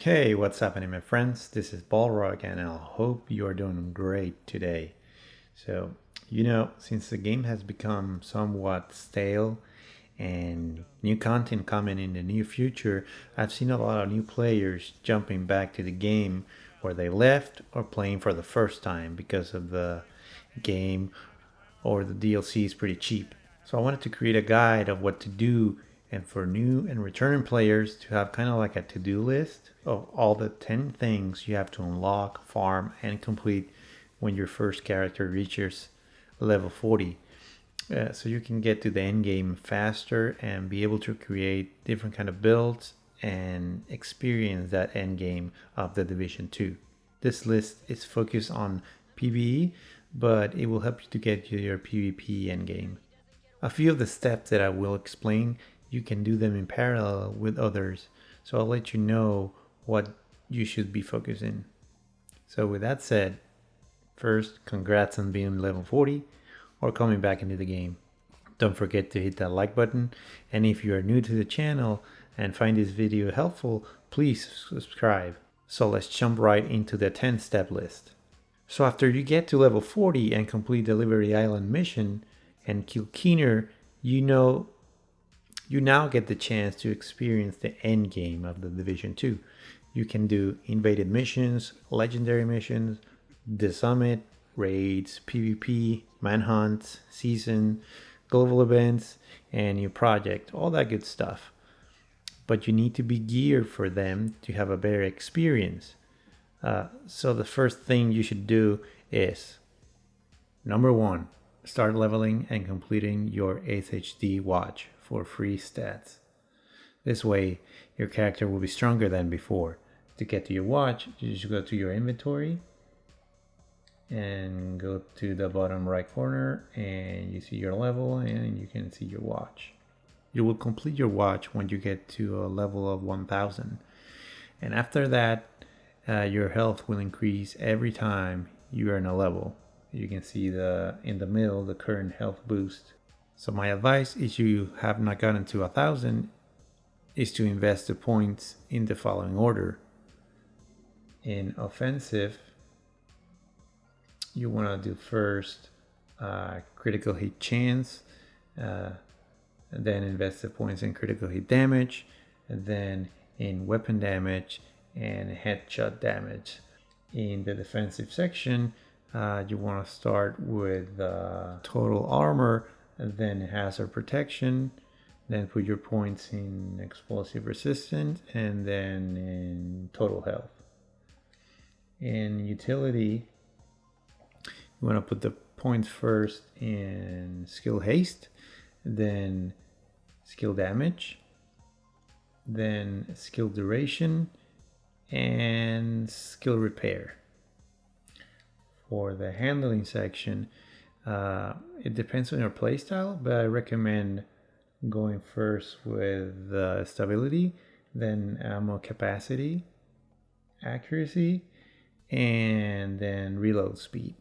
Hey, what's happening, my friends? This is Balrog, and I hope you are doing great today. Since the game has become somewhat stale and new content coming in the near future, I've seen a lot of new players jumping back to the game where they left or playing for the first time because of the game or the DLC is pretty cheap. So I wanted to create a guide of what to do and for new and returning players to have kind of like a to-do list of all the 10 things you have to unlock, farm, and complete when your first character reaches level 40. So you can get to the end game faster and be able to create different kind of builds and experience that end game of the Division 2. This list is focused on PvE, but it will help you to get to your PvP end game. A few of the steps that I will explain, you can do them in parallel with others, so I'll let you know what you should be focusing. So with that said, first, congrats on being level 40 or coming back into the game. Don't forget to hit that like button, and if you are new to the channel and find this video helpful, please subscribe. So let's jump right into the 10 step list. So after you get to level 40 and complete the Liberty Island mission and kill Keener, you now get the chance to experience the end game of the Division 2. You can do invaded missions, legendary missions, the summit, raids, PvP, manhunts, season, global events, and your project, all that good stuff. But you need to be geared for them to have a better experience. So the first thing you should do is, number 1, start leveling and completing your SHD watch for free stats. This way, your character will be stronger than before. To get to your watch, you just go to your inventory and go to the bottom right corner and you see your level and you can see your watch. You will complete your watch when you get to a level of 1000. And after that, your health will increase every time you earn a level. You can see in the middle the current health boost. So my advice, if you have not gotten to 1000, is to invest the points in the following order. In offensive, you want to do first critical hit chance, and then invest the points in critical hit damage, and then in weapon damage and headshot damage. In the defensive section, you want to start with total armor, and then hazard protection, then put your points in explosive resistance, and then in total health. In utility, you want to put the points first in skill haste, then skill damage, then skill duration, and skill repair. For the handling section, it depends on your playstyle, but I recommend going first with stability, then ammo capacity, accuracy, and then reload speed.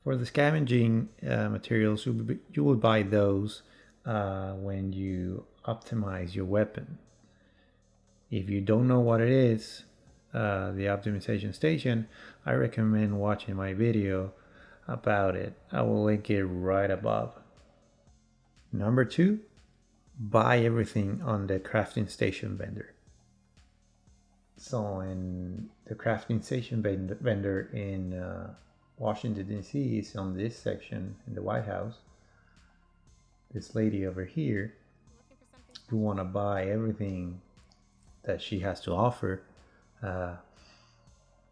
For the scavenging materials, you will buy those when you optimize your weapon. If you don't know what it is, the optimization station, I recommend watching my video about it. I will link it right above. Number 2, buy everything on the crafting station vendor. So in the crafting station vendor in Washington DC is on this section in the White House. This lady over here, you want to buy everything that she has to offer.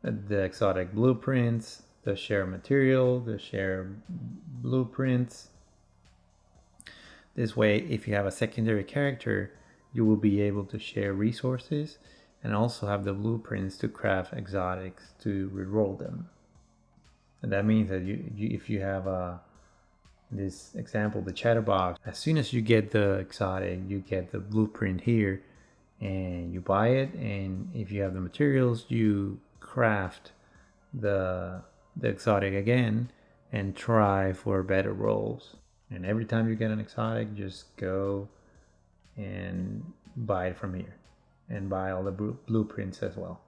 The exotic blueprints, the share material, the share blueprints. This way, if you have a secondary character, you will be able to share resources and also have the blueprints to craft exotics to reroll them. And that means that if you have this example, the chatterbox, as soon as you get the exotic, you get the blueprint here and you buy it, and if you have the materials, you craft the exotic again and try for better rolls. And every time you get an exotic, just go and buy it from here and buy all the blueprints as well.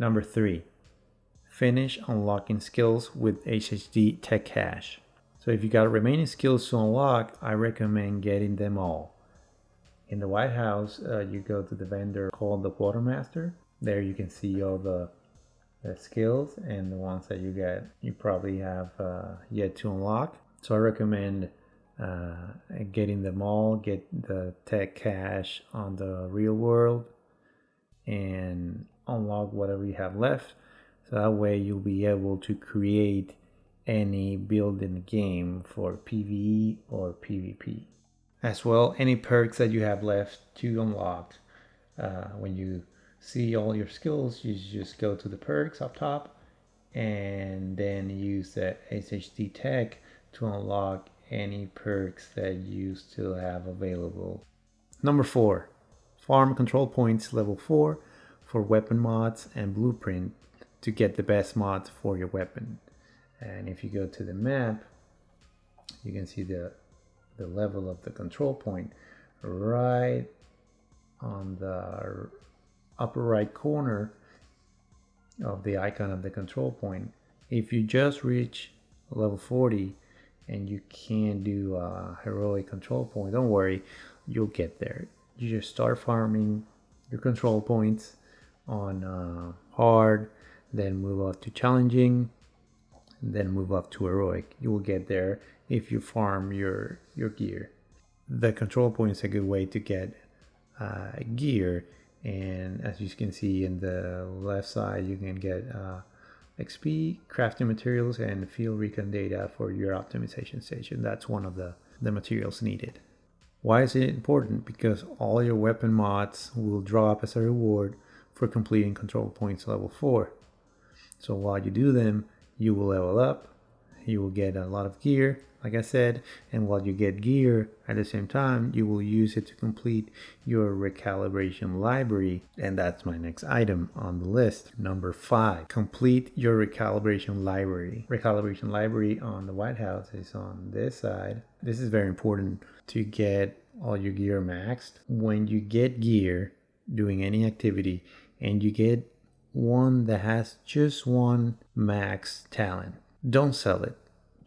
Number 3, finish unlocking skills with HHD Tech Cache. So if you got remaining skills to unlock, I recommend getting them all. In the White House, you go to the vendor called the Quartermaster. There you can see all the skills and the ones that you probably have yet to unlock. So I recommend getting them all, get the tech cache on the real world, and unlock whatever you have left. So that way you'll be able to create any build in the game for PvE or PvP. As well, any perks that you have left to unlock. When you see all your skills, you just go to the perks up top and then use the SHD tech to unlock any perks that you still have available. Number 4, farm control points level 4 for weapon mods and blueprint to get the best mods for your weapon. And if you go to the map, you can see the level of the control point right on the upper right corner of the icon of the control point. If you just reach level 40 and you can't do a heroic control point, don't worry, you'll get there. You just start farming your control points on hard, then move up to challenging, then move up to heroic. You will get there if you farm your gear. The control point is a good way to get gear, and as you can see in the left side, you can get XP, crafting materials, and field recon data for your optimization station. That's one of the materials needed. Why is it important? Because all your weapon mods will drop as a reward for completing control points level 4. So while you do them, you will level up, you will get a lot of gear, like I said, and while you get gear, at the same time, you will use it to complete your recalibration library, and that's my next item on the list. Number 5, complete your recalibration library. Recalibration library on the White House is on this side. This is very important to get all your gear maxed. When you get gear doing any activity and you get one that has just one max talent, don't sell it,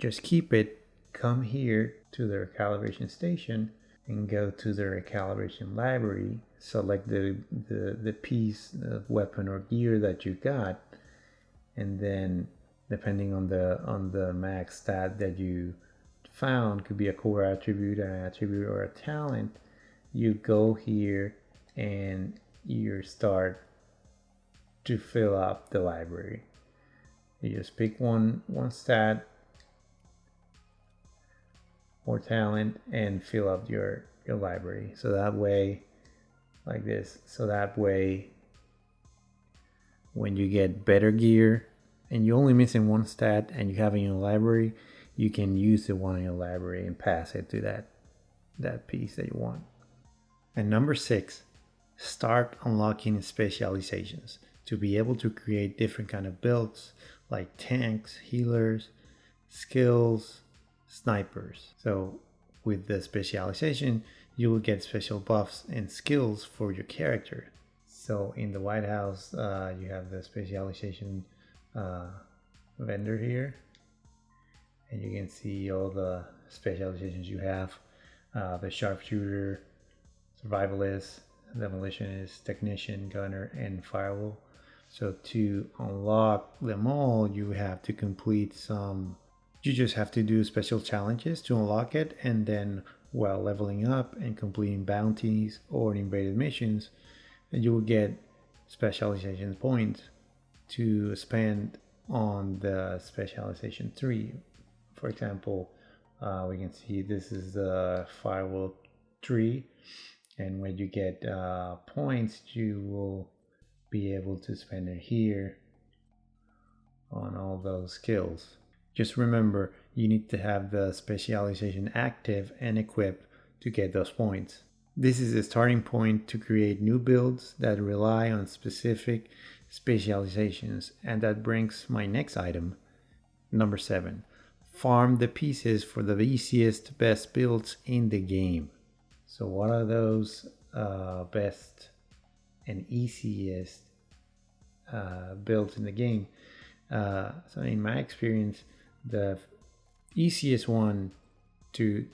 just keep it. Come here to the recalibration station and go to the recalibration library, select the piece of weapon or gear that you got, and then depending on the max stat that you found, could be a core attribute, an attribute, or a talent, you go here and you start to fill up the library. You just pick one stat or talent and fill up your library. So that way, like this, so that way when you get better gear and you're only missing one stat and you have it in your library, you can use the one in your library and pass it to that piece that you want. And number 6, start unlocking specializations to be able to create different kind of builds like tanks, healers, skills, snipers. So with the specialization, you will get special buffs and skills for your character. So in the White House, you have the specialization vendor here, and you can see all the specializations you have. The sharpshooter, survivalist, demolitionist, technician, gunner, and firewall. So to unlock them all, you have to complete you just have to do special challenges to unlock it, and then while leveling up and completing bounties or invaded missions, you will get specialization points to spend on the specialization 3. For example, we can see this is the firewall 3, and when you get points, you will be able to spend it here on all those skills. Just remember, you need to have the specialization active and equipped to get those points. This is a starting point to create new builds that rely on specific specializations, and that brings my next item, number 7. Farm the pieces for the easiest, best builds in the game. So what are those best and easiest builds in the game. So in my experience, the easiest one to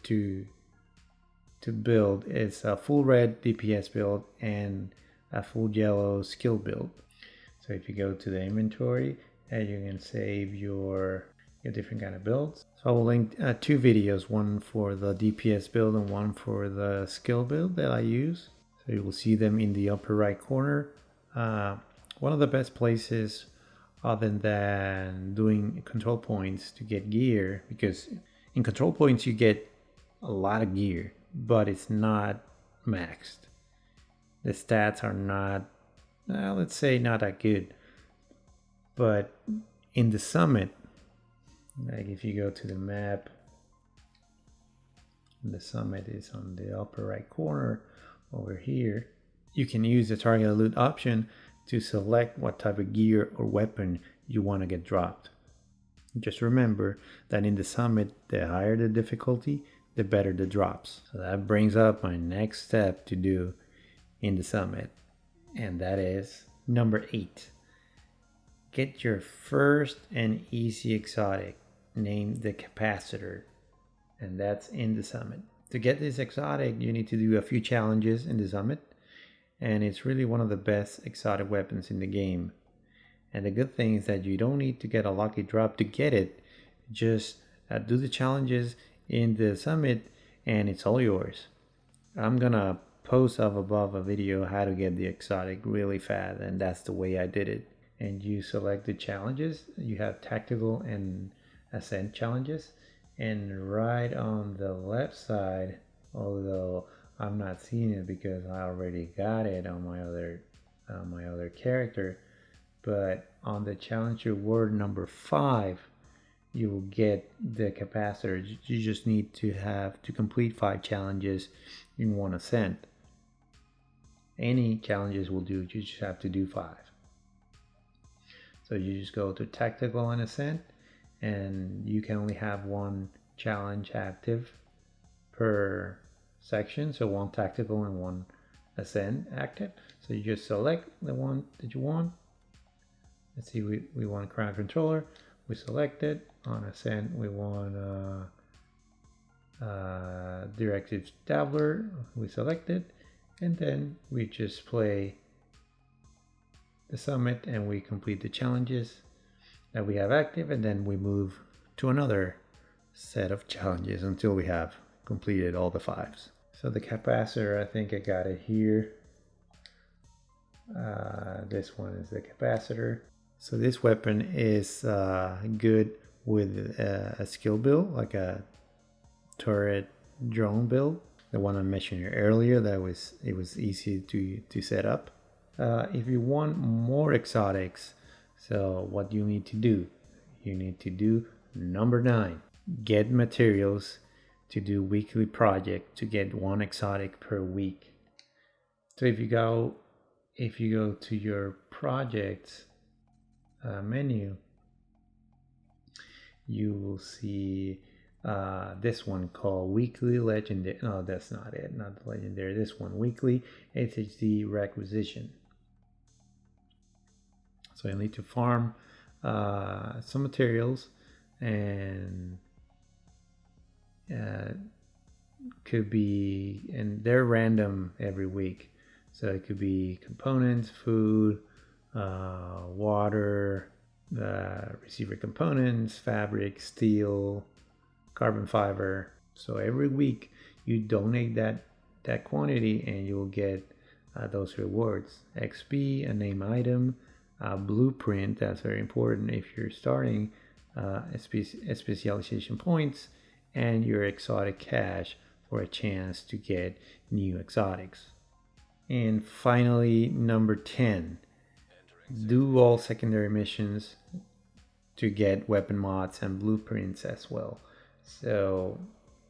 build is a full red DPS build and a full yellow skill build. So if you go to the inventory, you can save your different kind of builds. So I will link 2 videos, one for the DPS build and one for the skill build that I use. So you will see them in the upper right corner. One of the best places other than doing control points to get gear, because in control points you get a lot of gear, but it's not maxed. The stats are not, let's say, not that good. But in the summit, like if you go to the map, the summit is on the upper right corner over here. You can use the target loot option to select what type of gear or weapon you want to get dropped. Just remember that in the summit, the higher the difficulty, the better the drops. So that brings up my next step to do in the summit, and that is number 8. Get your first and easy exotic named the Capacitor, and that's in the summit. To get this exotic, you need to do a few challenges in the summit, and it's really one of the best exotic weapons in the game. And the good thing is that you don't need to get a lucky drop to get it. Just do the challenges in the summit and it's all yours. I'm gonna post up above a video how to get the exotic really fast, and that's the way I did it. And you select the challenges. You have tactical and ascent challenges, and right on the left side, although I'm not seeing it because I already got it on my other character, but on the challenge reward number 5, you will get the Capacitor. You just need to have to complete 5 challenges in one ascent. Any challenges will do, you just have to do 5. So you just go to tactical and ascent, and you can only have 1 challenge active per section, so 1 tactical and 1 ascent active. So you just select the one that you want. Let's see, we want Crown Controller, we select it. On ascent we want Directive Dabbler, we select it, and then we just play the summit and we complete the challenges that we have active, and then we move to another set of challenges until we have completed all the 5s. So the Capacitor, I think I got it here. This one is the Capacitor. So this weapon is good with a skill build, like a turret drone build, the one I mentioned earlier. It was easy to set up. If you want more exotics, so what you need to do, you need to do number 9, get materials to do weekly project to get 1 exotic per week. So if you go to your projects menu, you will see this one called weekly legendary. No, that's not it, not the legendary. This one, weekly HHD requisition. So you need to farm some materials, and could be, and they're random every week. So it could be components, food, water, receiver components, fabric, steel, carbon fiber. So every week you donate that quantity and you'll get those rewards. XP, a name item, a blueprint, that's very important if you're starting, specialization points, and your exotic cash for a chance to get new exotics. And finally, number 10, do all secondary missions to get weapon mods and blueprints as well. So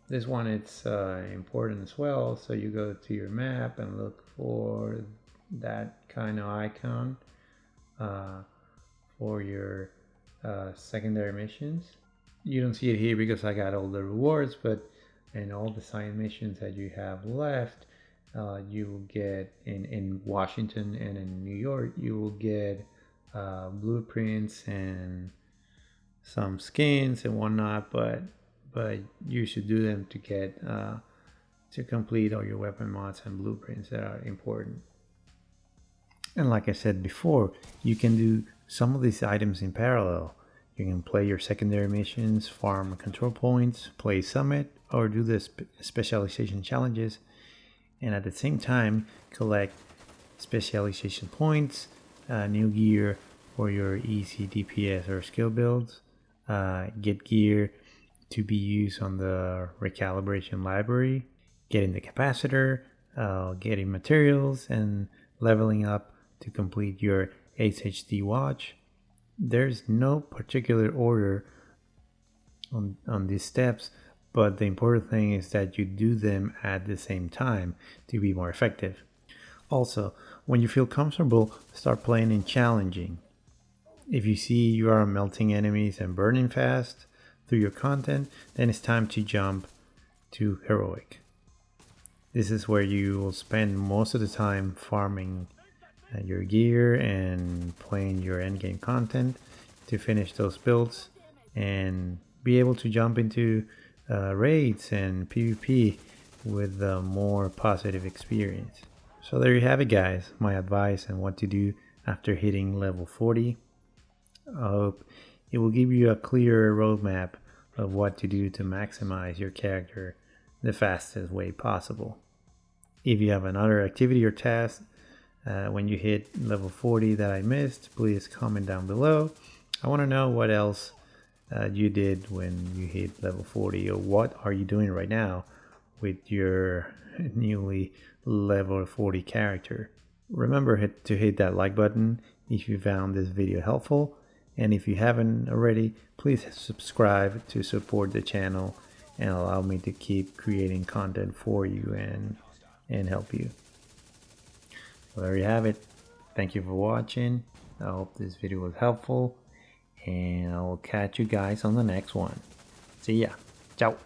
this one, it's important as well. So you go to your map and look for that kind of icon for your secondary missions. You don't see it here because I got all the rewards, but in all the side missions that you have left, you will get in Washington and in New York, you will get blueprints and some skins and whatnot, but you should do them to get to complete all your weapon mods and blueprints that are important. And like I said before, you can do some of these items in parallel. You can play your secondary missions, farm control points, play summit, or do the specialization challenges, and at the same time collect specialization points, new gear for your easy DPS or skill builds, get gear to be used on the Recalibration library, getting the Capacitor, getting materials, and leveling up to complete your HHD watch. There's no particular order on these steps, but the important thing is that you do them at the same time to be more effective. Also, when you feel comfortable, start playing in challenging. If you see you are melting enemies and burning fast through your content, then it's time to jump to heroic. This is where you will spend most of the time farming your gear and playing your endgame content to finish those builds and be able to jump into raids and PvP with a more positive experience. So there you have it, guys, my advice on what to do after hitting level 40. I hope it will give you a clearer roadmap of what to do to maximize your character the fastest way possible. If you have another activity or task when you hit level 40 that I missed, please comment down below. I want to know what else you did when you hit level 40, or what are you doing right now with your newly level 40 character. Remember to hit that like button if you found this video helpful, and if you haven't already, please subscribe to support the channel and allow me to keep creating content for you and help you. Well, there you have it. Thank you for watching. I hope this video was helpful, and I will catch you guys on the next one. See ya. Ciao.